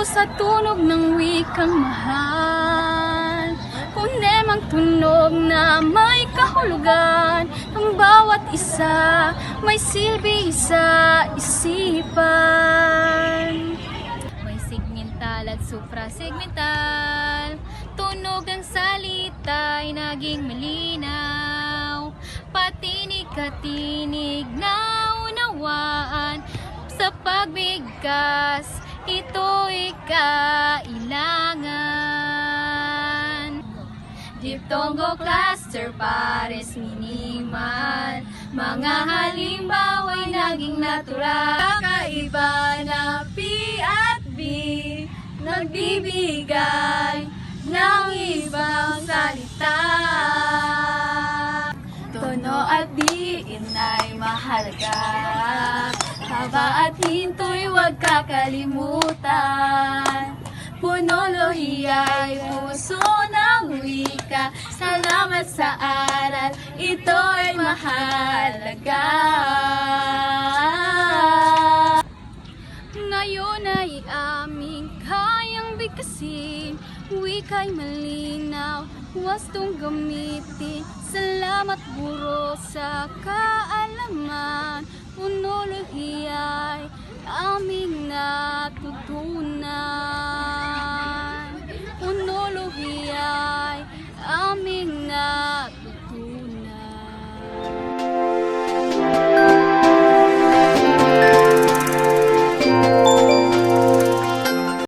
sa tunog ng wikang mahal. Kunemang tunog na may kahulugan. Ang bawat isa may silbi sa isipan. May segmental at suprasegmental. Tunog ng salita'y naging malinaw. Patinig-katinig na unawaan. Sa pagbigkas, ito'y kailangan. Diptongo, cluster, pares, minimal. Mga halimbawa'y naging natural. Kakaiba na P at B, nagbibigay ng ibang salita. Tono at diin ay mahalaga. Haba at hinto'y huwag kakalimutan. Monolohiya'y puso ng wika. Salamat sa aral, ito'y mahalaga. Ngayon ay aming kayang bigkasin. Wika'y malinaw, wastong gamitin. Salamat guro sa kaalaman.